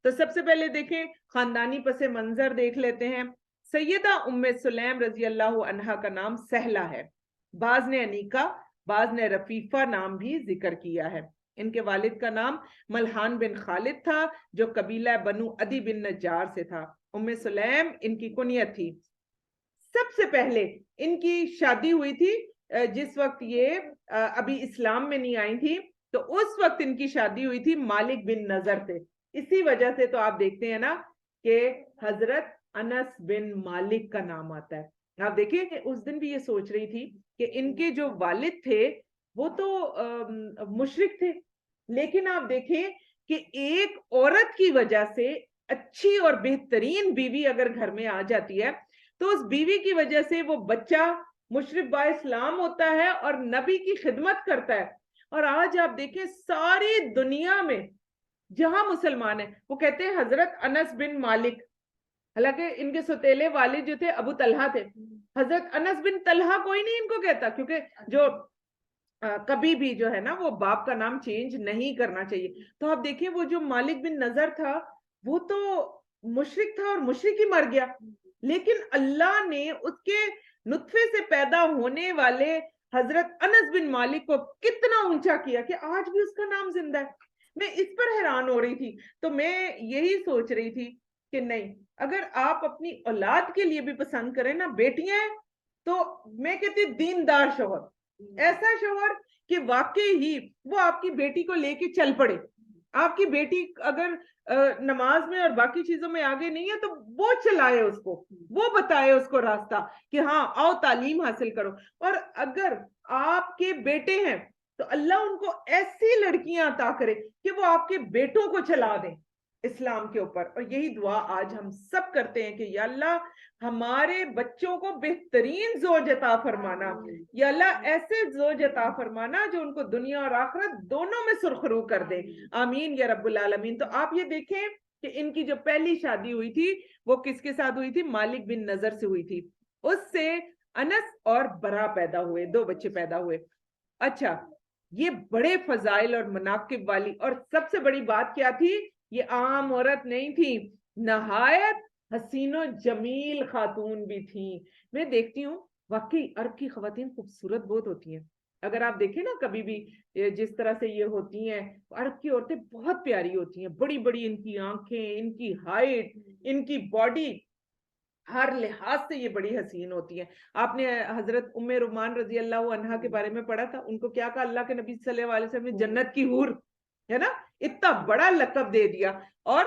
تو سب سے پہلے دیکھیں خاندانی پس منظر دیکھ لیتے ہیں. سیدہ ام سلیم رضی اللہ عنہا کا نام سہلہ ہے. بعض نے انیکا، بعض نے رفیفہ نام بھی ذکر کیا ہے. ان کے والد کا نام ملحان بن خالد تھا جو قبیلہ بنو عدی بن نجار سے تھا. ام سلیم ان کی کنیت تھی. سب سے پہلے ان کی شادی ہوئی تھی جس وقت یہ ابھی اسلام میں نہیں آئی تھی، تو اس وقت ان کی شادی ہوئی تھی مالک بن نضر سے. اسی وجہ سے تو آپ دیکھتے ہیں نا کہ حضرت انس بن مالک کا نام آتا ہے. آپ دیکھیں کہ اس دن بھی یہ سوچ رہی تھی کہ ان کے جو والد تھے وہ تو مشرک تھے، لیکن آپ دیکھیں کہ ایک عورت کی وجہ سے اچھی اور بہترین بیوی اگر گھر میں آ جاتی ہے تو اس بیوی کی وجہ سے وہ بچہ مشرف با اسلام ہوتا ہے اور نبی کی خدمت کرتا ہے. اور آج آپ دیکھیں ساری دنیا میں جہاں مسلمان ہیں وہ کہتے ہیں حضرت انس بن مالک، حالانکہ ان کے سوتیلے والد جو تھے ابو طلحہ تھے. حضرت انس بن طلحہ کوئی نہیں ان کو کہتا، کیونکہ جو کبھی بھی جو ہے نا وہ باپ کا نام چینج نہیں کرنا چاہیے. تو آپ دیکھیں وہ جو مالک بن نضر تھا وہ تو مشرک تھا اور مشرک ہی مر گیا، لیکن اللہ نے اس کے نطفے سے پیدا ہونے والے حضرت انس بن مالک کو کتنا اونچا کیا کہ آج بھی اس کا نام زندہ ہے. میں اس پر حیران ہو رہی تھی. تو میں یہی سوچ رہی تھی کہ نہیں، اگر آپ اپنی اولاد کے لیے بھی پسند کریں نا بیٹیاں ہیں، تو میں کہتی دیندار شوہر، ایسا شوہر کہ واقعی ہی وہ آپ کی بیٹی کو لے کے چل پڑے. آپ کی بیٹی اگر نماز میں اور باقی چیزوں میں آگے نہیں ہے تو وہ چلائے اس کو، وہ بتائے اس کو راستہ کہ ہاں آؤ تعلیم حاصل کرو. اور اگر آپ کے بیٹے ہیں تو اللہ ان کو ایسی لڑکیاں عطا کرے کہ وہ آپ کے بیٹوں کو چلا دیں اسلام کے اوپر. اور یہی دعا آج ہم سب کرتے ہیں کہ یا اللہ ہمارے بچوں کو بہترین زوج عطا فرمانا، یا اللہ ایسے زوج عطا فرمانا جو ان کو دنیا اور آخرت دونوں میں سرخرو کر دے. آمین یا رب العالمین. تو آپ یہ دیکھیں کہ ان کی جو پہلی شادی ہوئی تھی وہ کس کے ساتھ ہوئی تھی؟ مالک بن نضر سے ہوئی تھی. اس سے انس اور برا پیدا ہوئے، 2 بچے پیدا ہوئے. اچھا، یہ بڑے فضائل اور مناقب والی، اور سب سے بڑی بات کیا تھی؟ یہ عام عورت نہیں تھی، نہایت حسین و جمیل خاتون بھی تھی. میں دیکھتی ہوں واقعی عرب کی خواتین خوبصورت بہت ہوتی ہیں. اگر آپ دیکھیں نا کبھی بھی جس طرح سے یہ ہوتی ہیں، عرب کی عورتیں بہت پیاری ہوتی ہیں، بڑی بڑی ان کی آنکھیں، ان کی ہائٹ، ان کی باڈی، ہر لحاظ سے یہ بڑی حسین ہوتی ہیں. آپ نے حضرت ام رومان رضی اللہ عنہا کے بارے میں پڑھا تھا، ان کو کیا کہا اللہ کے نبی صلی اللہ علیہ وسلم نے؟ جنت کی حور، ہے نا، اتنا بڑا لقب دے دیا. اور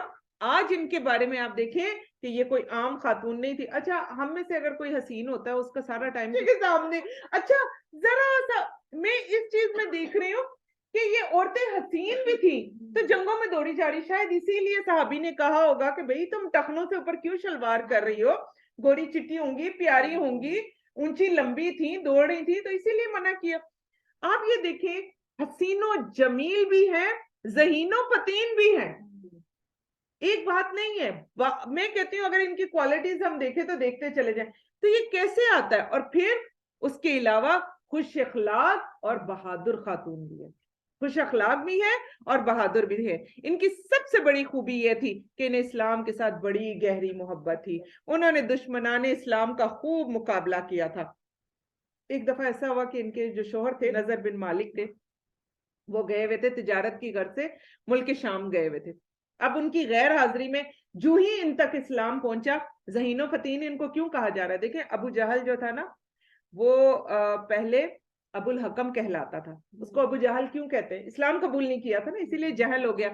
آج ان کے بارے میں آپ دیکھیں کہ یہ کوئی عام خاتون نہیں تھی. اچھا، ہم میں سے اگر کوئی حسین ہوتا ہے اس کا سارا ٹائم کے سامنے، اچھا ذرا سا میں اس چیز میں دیکھ رہی ہوں کہ یہ عورتیں حسین بھی تھیں تو جنگوں میں دوڑی جا رہی. شاید اسی لیے صحابی نے کہا ہوگا کہ بھئی تم ٹخنوں سے اوپر کیوں شلوار کر رہی ہو، گوری چٹی ہوں گی، پیاری ہوں گی، اونچی لمبی تھی، دوڑ رہی تھی، تو اسی لیے منع کیا. آپ یہ دیکھیں حسین و جمیل بھی ہیں، ذہین و فتین بھی ہیں. ایک بات نہیں ہے. میں کہتی ہوں اگر ان کی کوالٹیز ہم دیکھیں تو دیکھتے چلے جائیں تو یہ کیسے آتا ہے. اور پھر اس کے علاوہ خوش اخلاق اور بہادر خاتون بھی ہے، خوش اخلاق بھی ہے اور بہادر بھی ہے. ان کی سب سے بڑی خوبی یہ تھی کہ انہیں اسلام کے ساتھ بڑی گہری محبت تھی. انہوں نے دشمنان اسلام کا خوب مقابلہ کیا تھا. ایک دفعہ ایسا ہوا کہ ان کے جو شوہر تھے نضر بن مالک تھے، وہ گئے ہوئے تھے تجارت کی غرض سے ملک شام گئے ہوئے تھے. اب ان کی غیر حاضری میں جو ہی ان تک اسلام پہنچا، ذہین و فتین ان کو کیوں کہا جا رہا ہے؟ دیکھیں ابو جہل جو تھا نا وہ پہلے ابو الحکم کہلاتا تھا. اس کو ابو جہل کیوں کہتے ہیں؟ اسلام قبول نہیں کیا تھا نا، اسی لیے جہل ہو گیا.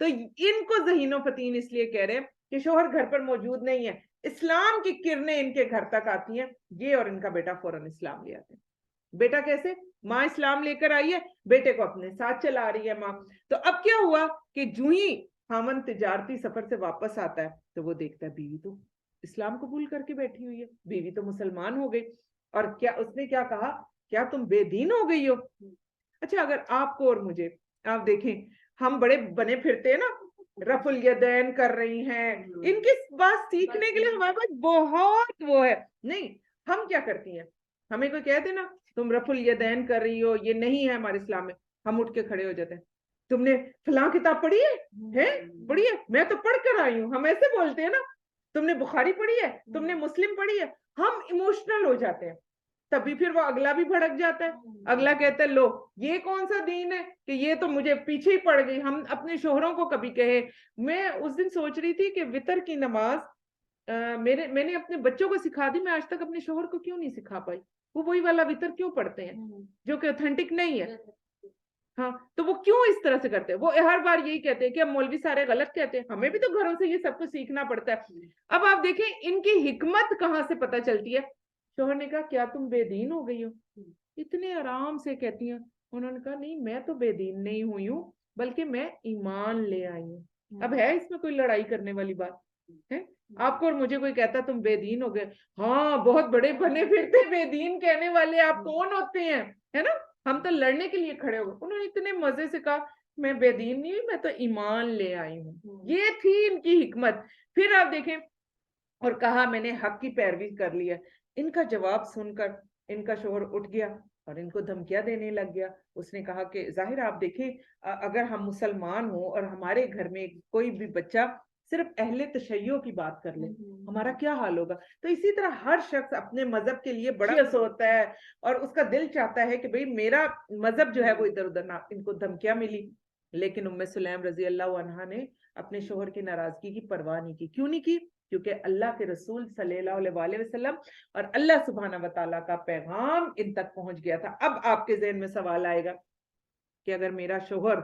تو ان کو ذہین و فتین اس لیے کہہ رہے ہیں کہ شوہر گھر پر موجود نہیں ہے، اسلام کی کرنیں ان کے گھر تک آتی ہیں. یہ اور ان کا بیٹا فوراً اسلام لے آتے ہیں. بیٹا کیسے؟ ماں اسلام لے کر آئی ہے، بیٹے کو اپنے ساتھ چلا رہی ہے ماں. تو اب کیا ہوا کہ جو ہی خاوند تجارتی سفر سے واپس آتا ہے تو وہ دیکھتا ہے بیوی تو اسلام قبول کر کے بیٹھی ہوئی ہے، بیوی تو مسلمان ہو گئی. اور کیا اس نے کیا کہا؟ کیا تم بے دین ہو گئی ہو؟ اچھا، اگر آپ کو اور مجھے، آپ دیکھیں ہم بڑے بنے پھرتے ہیں نا، رفع الیدین کر رہی ہیں، ان کی بات سیکھنے کے لیے ہمارے پاس بہت وہ ہے. نہیں، ہم کیا کرتی ہیں؟ ہمیں کوئی کہتے نا تم رفع الیدین کر رہی ہو، یہ نہیں ہے ہمارے اسلام میں، ہم اٹھ کے کھڑے ہو جاتے ہیں. تم نے فلاں کتاب پڑھی ہے پڑھی ہے, میں تو پڑھ کر آئی ہوں. ہم ایسے بولتے ہیں نا, تم نے بخاری پڑھی ہے, تم نے مسلم پڑھی ہے. ہم ایموشنل ہو جاتے ہیں. تبھی پھر وہ اگلا بھی بھڑک جاتا ہے. اگلا کہتا ہے لو یہ کون سا دین ہے کہ یہ تو مجھے پیچھے ہی پڑ گئی. ہم اپنے شوہروں کو کبھی کہے, میں اس دن سوچ رہی تھی کہ وتر کی نماز میں نے اپنے بچوں کو سکھا دی, میں آج تک اپنے شوہر کو کیوں نہیں سکھا پائی. وہ وہی والا وتر کیوں پڑھتے ہیں جو کہ اوتھینٹک نہیں ہے. ہاں, تو وہ کیوں اس طرح سے کرتے ہیں؟ وہ ہر بار یہی کہتے ہیں کہ اب مولوی سارے غلط کہتے ہیں. ہمیں بھی تو گھروں سے یہ سب کچھ سیکھنا پڑتا ہے. اب آپ دیکھیں ان کی حکمت کہاں سے پتہ چلتی ہے. شوہر نے کہا کیا تم بے دین ہو گئی ہو؟ اتنے آرام سے کہتی ہیں. انہوں نے کہا نہیں, میں تو بے دین نہیں ہوئی ہوں, بلکہ میں ایمان لے آئی ہوں. اب ہے اس میں کوئی لڑائی کرنے والی بات ہے؟ آپ کو اور مجھے کوئی کہتا تم بے دین ہو گئے, ہاں بہت بڑے بنے پھرتے بے دین کہنے والے آپ کون ہوتے ہیں, ہے نا. ہم تو لڑنے کے لیے کھڑے ہو گئے. انہوں نے اتنے مزے سے کہا میں بے دین نہیں ہوئی, میں تو ایمان لے آئی ہوں. یہ تھی ان کی حکمت. پھر آپ دیکھیں, اور کہا میں نے حق کی پیروی کر لی ہے. ان کا جواب سن کر ان کا شوہر اٹھ گیا اور ان کو دھمکیاں دینے لگ گیا. اس نے کہا کہ ظاہر آپ دیکھیں, اگر ہم مسلمان ہوں اور ہمارے گھر میں کوئی بھی بچہ صرف اہل تشیع کی بات کر لے, ہمارا کیا حال ہوگا. تو اسی طرح ہر شخص اپنے مذہب کے لیے بڑا ہوتا ہے اور اس کا دل چاہتا ہے کہ بھئی میرا مذہب جو ہے وہ ادھر ادھر نہ. ان کو دھمکیاں ملی, لیکن ام سلیم رضی اللہ عنہا نے اپنے شوہر کی ناراضگی کی پرواہ نہیں کی. کیوں نہیں کی؟ کیونکہ اللہ کے رسول صلی اللہ علیہ وسلم اور اللہ سبحانہ وتعالیٰ کا پیغام ان تک پہنچ گیا تھا. اب آپ کے ذہن میں سوال آئے گا کہ اگر میرا شوہر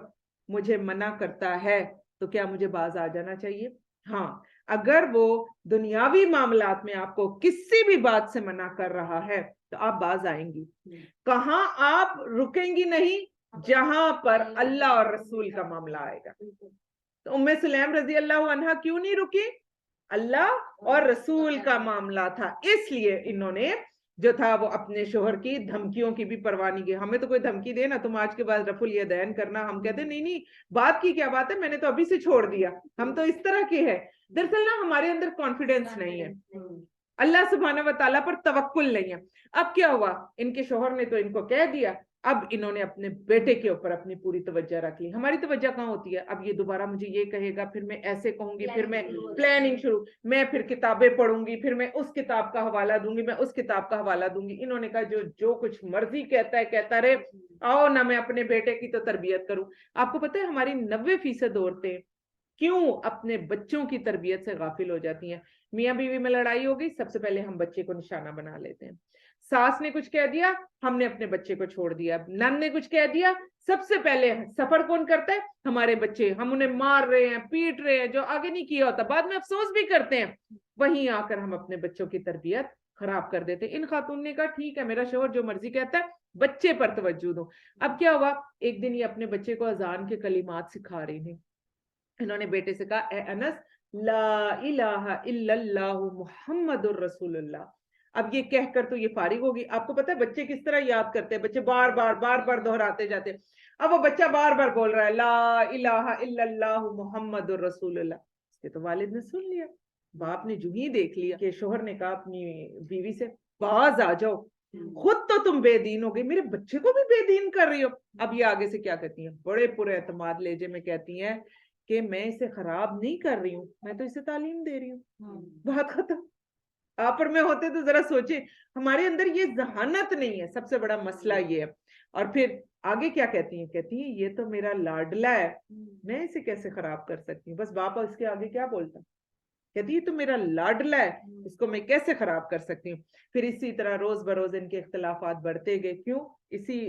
مجھے منع کرتا ہے تو کیا مجھے باز آ جانا چاہیے؟ ہاں, اگر وہ دنیاوی معاملات میں آپ کو کسی بھی بات سے منع کر رہا ہے تو آپ باز آئیں گی. کہاں آپ رکیں گی نہیں؟ جہاں پر اللہ اور رسول کا معاملہ آئے گا. تو ام سلیم رضی اللہ عنہا کیوں نہیں رکی؟ اللہ اور رسول کا معاملہ تھا, اس لیے انہوں نے جو تھا وہ اپنے شوہر کی دھمکیوں کی بھی پرواہ نہیں کی. ہمیں تو کوئی دھمکی دے نا, تم آج کے بعد رفع الیدین کرنا, ہم کہتے نہیں نہیں بات کی کیا بات ہے, میں نے تو ابھی سے چھوڑ دیا, ہم تو اس طرح کے ہیں. دراصل نا ہمارے اندر کانفیڈنس نہیں ہے, اللہ سبحانہ و تعالیٰ پر توکل نہیں ہے. اب کیا ہوا, ان کے شوہر نے تو ان کو کہہ دیا, اب انہوں نے اپنے بیٹے کے اوپر اپنی پوری توجہ رکھ لی. ہماری توجہ کہاں ہوتی ہے؟ اب یہ دوبارہ مجھے یہ کہے گا, پھر میں ایسے کہوں گی, پھر میں پلاننگ شروع, میں پھر کتابیں پڑھوں گی, پھر میں اس کتاب کا حوالہ دوں گی, میں اس کتاب کا حوالہ دوں گی. انہوں نے کہا جو کچھ مرضی کہتا ہے کہتا رہے, آؤ نہ میں اپنے بیٹے کی تو تربیت کروں. آپ کو پتہ ہے ہماری 90% عورتیں کیوں اپنے بچوں کی تربیت سے غافل ہو جاتی ہیں؟ میاں بیوی میں لڑائی ہو گئی, سب سے پہلے ہم بچے کو نشانہ بنا لیتے ہیں. ساس نے کچھ کہہ دیا, ہم نے اپنے بچے کو چھوڑ دیا. نن نے کچھ کہہ دیا, سب سے پہلے سفر کون کرتا ہے؟ ہمارے بچے. ہم انہیں مار رہے ہیں, پیٹ رہے ہیں, جو آگے نہیں کیا ہوتا, بعد میں افسوس بھی کرتے ہیں. وہیں آ کر ہم اپنے بچوں کی تربیت خراب کر دیتے. ان خاتون نے کہا ٹھیک ہے, میرا شوہر جو مرضی کہتا ہے, بچے پر توجہ دو. اب کیا ہوا, ایک دن یہ اپنے بچے کو اذان کے کلمات سکھا رہی تھی. انہوں نے بیٹے سے کہا اے انس, لا الہ الا اللہ محمد الرسول اللہ. اب یہ کہہ کر تو یہ فارغ ہوگی. آپ کو پتا ہے بچے کس طرح یاد کرتے ہیں؟ بچے بار بار دہراتے جاتے. اب وہ بچہ بار بار بول رہا ہے لا الہ الا اللہ محمد الرسول اللہ. اس کے تو والد نے سن لیا. باپ نے جو ہی دیکھ لیا کہ شوہر نے کہا اپنی بیوی سے باز آ جاؤ, خود تو تم بے دین ہو گئی, میرے بچے کو بھی بے دین کر رہی ہو. اب یہ آگے سے کیا کہتی ہیں, بڑے پورے اعتماد لہجے میں کہتی ہیں کہ میں اسے خراب نہیں کر رہی ہوں, میں تو اسے تعلیم دے رہی ہوں. بات ختم. آپ اور میں ہوتے تو ذرا سوچیں, ہمارے اندر یہ ذہانت نہیں ہے. سب سے بڑا مسئلہ یہ ہے. اور پھر آگے کیا کہتی ہیں؟ کہتی ہیں یہ تو میرا لاڈلا ہے, میں اسے کیسے خراب کر سکتی ہوں. بس باپ اس کے آگے کیا بولتا, کہتی ہے تو میرا لاڈلا ہے, اس کو میں کیسے خراب کر سکتی ہوں. پھر اسی طرح روز بروز ان کے اختلافات بڑھتے گئے. کیوں؟ اسی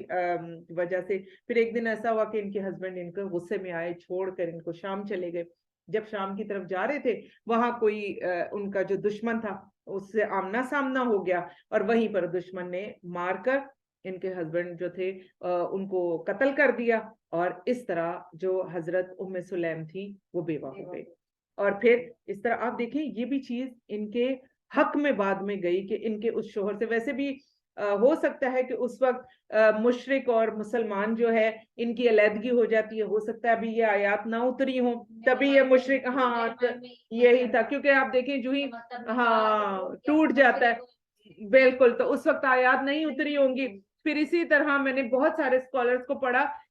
وجہ سے. پھر ایک دن ایسا ہوا کہ ان کے ہسبینڈ ان کو غصے میں آئے, چھوڑ کر ان کو شام چلے گئے. جب شام کی طرف جا رہے تھے, وہاں کوئی ان کا جو دشمن تھا اس سے آمنا سامنا ہو گیا, اور وہیں پر دشمن نے مار کر ان کے ہسبینڈ جو تھے ان کو قتل کر دیا. اور اس طرح جو حضرت ام سلیم تھی وہ بیوہ ہو گئی. اور پھر اس طرح آپ دیکھیں یہ بھی چیز ان کے حق میں بعد میں گئی کہ ان کے اس شوہر سے, ویسے بھی ہو سکتا ہے کہ اس وقت مشرک اور مسلمان جو ہے ان کی علیحدگی ہو جاتی ہے, ہو سکتا ہے ابھی یہ آیات نہ اتری ہوں تبھی یہ مشرک, ہاں یہی تھا, کیونکہ آپ دیکھیں جو ہی ہاں ٹوٹ جاتا ہے بالکل, تو اس وقت آیات نہیں اتری ہوں گی. پھر اسی طرح میں نے بہت سارے اسکالرز کو پڑھا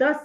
10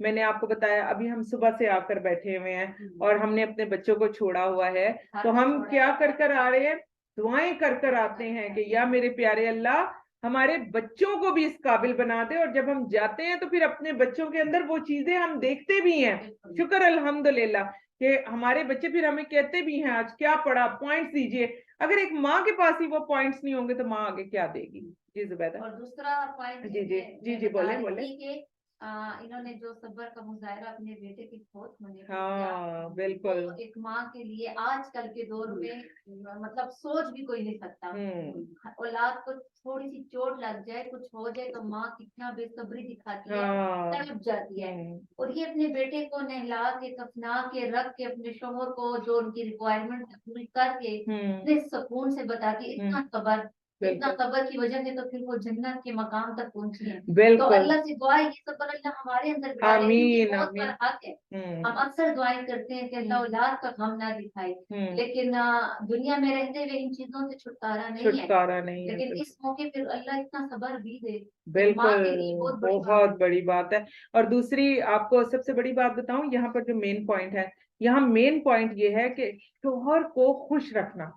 میں نے آپ کو بتایا ابھی ہم صبح سے آ کر بیٹھے ہوئے ہیں اور ہم نے اپنے بچوں کو چھوڑا ہوا ہے, تو ہم کیا کر کر آ رہے ہیں, دعائیں کر کر آتے ہیں کہ یا میرے پیارے اللہ ہمارے بچوں کو بھی اس قابل بنا دے, اور جب ہم جاتے ہیں تو پھر اپنے بچوں کے اندر وہ چیزیں ہم دیکھتے بھی ہیں, شکر الحمدللہ کہ ہمارے بچے پھر ہمیں کہتے بھی ہیں آج کیا پڑھا, پوائنٹس دیجئے. اگر ایک ماں کے پاس ہی وہ پوائنٹس نہیں ہوں گے تو ماں آگے کیا دے گی. جی زبیدہ. اور دوسرا پوائنٹ جی بولیں بولیں. انہوں نے جو صبر کا مظاہرہ اپنے بیٹے کی موت ہونے پہ ہاں بالکل, ایک ماں کے لیے آج کل کے دور میں مطلب سوچ بھی کوئی نہیں سکتا. اولاد کو تھوڑی سی چوٹ لگ جائے, کچھ ہو جائے تو ماں کتنا بے صبری دکھاتی ہے, تڑپ جاتی ہے. اور یہ اپنے بیٹے کو نہلا کے کفنا کے رکھ کے اپنے شوہر کو جو ان کی ریکوائرمنٹ پوری کر کے اتنے سکون سے بتاتی, اتنا صبر, اتنا صبر کی وجہ سے تو پھر وہ جنت کے مقام تک پہنچی ہے. تو اللہ سے دعا ہے یہ صبر اللہ ہمارے اندر ڈالے, کیونکہ بہت بڑا حق ہے. ہم اکثر دعائیں کرتے ہیں کہ اللہ اولاد کا غم نہ دکھائے, لیکن دنیا میں رہتے ہوئے ان چیزوں سے چھٹکارا نہیں ہے. لیکن اس موقع پہ اللہ اتنا صبر بھی دے, بالکل بہت بڑی بات ہے. اور دوسری آپ کو سب سے بڑی بات بتاؤں, یہاں پر جو مین پوائنٹ ہے, یہاں مین پوائنٹ یہ ہے کہ شوہر کو خوش رکھنا.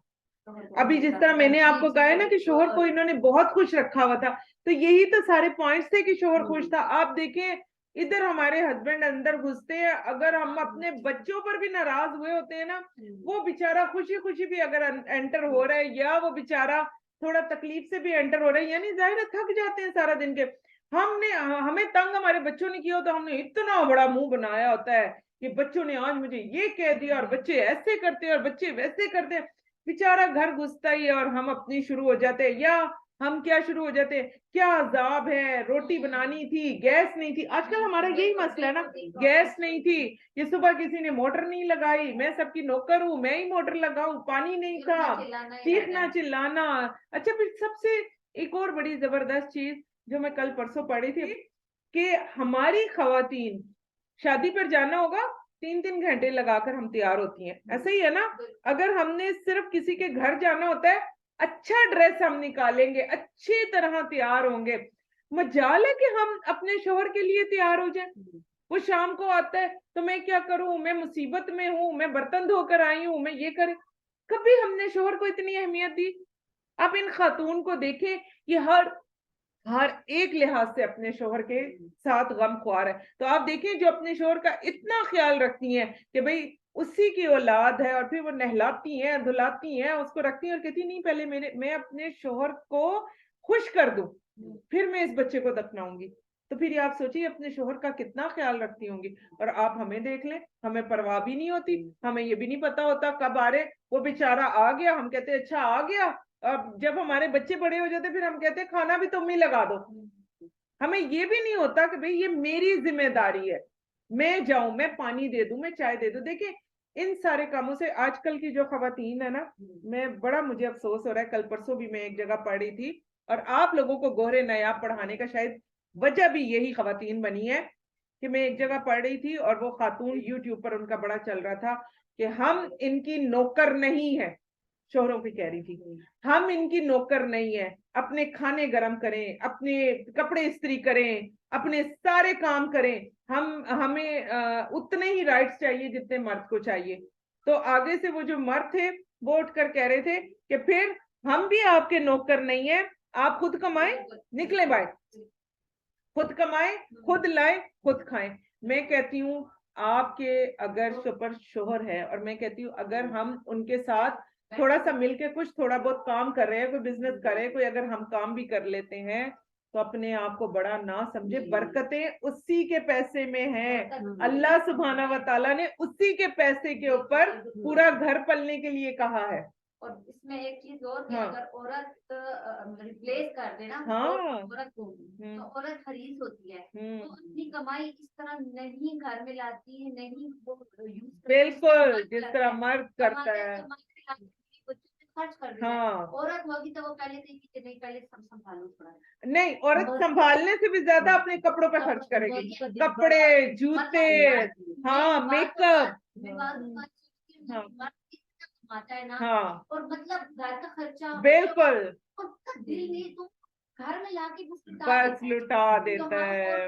ابھی جس طرح میں نے آپ کو کہا ہے نا کہ شوہر کو انہوں نے بہت خوش رکھا ہوا تھا, تو یہی تو سارے پوائنٹس تھے کہ شوہر خوش تھا. آپ دیکھیں ادھر ہمارے ہسبینڈ اندر گھستے ہیں, اگر ہم اپنے بچوں پر بھی ناراض ہوئے ہوتے ہیں نا, وہ بیچارہ خوشی خوشی بھی اگر انٹر ہو رہا ہے, یا وہ بیچارہ تھوڑا تکلیف سے بھی انٹر ہو رہا ہے, یعنی ظاہر ہے تھک جاتے ہیں سارا دن کے. ہمیں تنگ ہمارے بچوں نے کیا ہوتا, ہم نے اتنا بڑا منہ بنایا ہوتا ہے کہ بچوں نے آج مجھے یہ کہہ دیا, اور بچے ایسے کرتے ہیں اور بچے ویسے کرتے ہیں. بیچارہ گھر گھستا ہی ہے اور ہم اپنی شروع ہو جاتے ہیں, یا ہم کیا شروع ہو جاتے ہیں, کیا عذاب ہے, روٹی بنانی تھی, گیس نہیں تھی. آج کل ہمارا یہی مسئلہ ہے نا, گیس نہیں تھی, یہ صبح کسی نے موٹر نہیں لگائی, میں سب کی نوکر ہوں, میں ہی موٹر لگاؤں, پانی نہیں تھا, چیخنا چلانا. اچھا پھر سب سے ایک اور بڑی زبردست چیز جو میں کل پرسوں پڑھی تھی, کہ ہماری خواتین شادی پر جانا ہوگا 3 گھنٹے لگا کر ہم تیار ہوتی ہیں, ایسا ہی ہے نا. اگر ہم نے صرف کسی کے گھر جانا ہوتا ہے, اچھا ڈریس ہم نکالیں گے, اچھی طرح تیار ہوں گے, مجال ہے کہ ہم اپنے شوہر کے لیے تیار ہو جائیں. وہ شام کو آتا ہے تو میں کیا کروں, میں مصیبت میں ہوں, میں برتن دھو کر آئی ہوں, میں یہ کریں. کبھی ہم نے شوہر کو اتنی اہمیت دی؟ آپ ان خاتون کو دیکھیں, یہ ہر ایک لحاظ سے اپنے شوہر کے ساتھ غم خوار ہے. تو آپ دیکھیں جو اپنے شوہر کا اتنا خیال رکھتی ہیں کہ بھئی اسی کی اولاد ہے, اور پھر وہ نہلاتی ہیں, دھلاتی ہیں, اس کو رکھتی ہیں, اور کہتی نہیں پہلے میں اپنے شوہر کو خوش کر دوں, پھر میں اس بچے کو دفناؤں گی. تو پھر یہ آپ سوچیے اپنے شوہر کا کتنا خیال رکھتی ہوں گی. اور آپ ہمیں دیکھ لیں, ہمیں پرواہ بھی نہیں ہوتی, ہمیں یہ بھی نہیں پتا ہوتا کب آ رہے. وہ بیچارہ آ گیا, ہم کہتے اچھا آ گیا. اب جب ہمارے بچے بڑے ہو جاتے پھر ہم کہتے کھانا بھی تم ہی لگا دو. ہمیں یہ بھی نہیں ہوتا کہ بھئی یہ میری ذمہ داری ہے, میں جاؤں, میں پانی دے دوں, میں چائے دے دوں. دیکھیں ان سارے کاموں سے آج کل کی جو خواتین ہے نا, میں بڑا مجھے افسوس ہو رہا ہے. کل پرسوں بھی میں ایک جگہ پڑھ رہی تھی, اور آپ لوگوں کو گوہر نایاب پڑھانے کا شاید وجہ بھی یہی خواتین بنی ہے, کہ میں ایک جگہ پڑھ رہی تھی اور وہ خاتون یوٹیوب پر ان کا بڑا چل رہا تھا کہ ہم ان کی نوکر نہیں ہے. شوہروں کی کہہ رہی تھی ہم ان کی نوکر نہیں ہیں, اپنے کھانے گرم کریں, اپنے کپڑے استری کریں, اپنے سارے کام کریں, ہمیں اتنے ہی رائٹس چاہیے جتنے مرد کو چاہیے. تو آگے سے وہ جو مرد تھے وہ اٹھ کر کہہ رہے تھے کہ پھر ہم بھی آپ کے نوکر نہیں ہیں, آپ خود کمائیں, نکلیں باہر, خود کمائیں, خود لائیں, خود کھائیں. میں کہتی ہوں آپ کے اگر سپر شوہر ہے, اور میں کہتی ہوں اگر ہم ان کے ساتھ تھوڑا سا مل کے کچھ تھوڑا بہت کام کر رہے ہیں, کوئی بزنس کر رہے ہیں, کوئی اگر ہم کام بھی کر لیتے ہیں, تو اپنے آپ کو بڑا نہ سمجھے, برکتیں اسی کے پیسے میں ہیں. اللہ سبحانہ و تعالیٰ نے اسی کے پیسے کے اوپر پورا گھر پلنے کے لیے کہا ہے. اور اس میں ایک چیز اور کہ اگر عورت ریپلیس کر دے نا عورت کو, تو عورت حریص ہوتی ہے, تو اپنی کمائی اس طرح نہیں گھر میں لاتی ہے, نہیں وہ بالکل جس طرح مرد کرتا ہے خرچ کر دیتا ہے. عورت ہوگی تو وہ پہلے دیکھی کہ نہیں پہلے سنبھالو تھوڑا, نہیں عورت سنبھالنے سے بھی زیادہ اپنے کپڑوں پہ خرچ کرے گی, کپڑے, جوتے, ہاں میک اپ, آتا ہے نا, ہاں اور مطلب گھر کا خرچہ بالکل دل نہیں تو گھر میں لا کے بس لٹا دیتا ہے.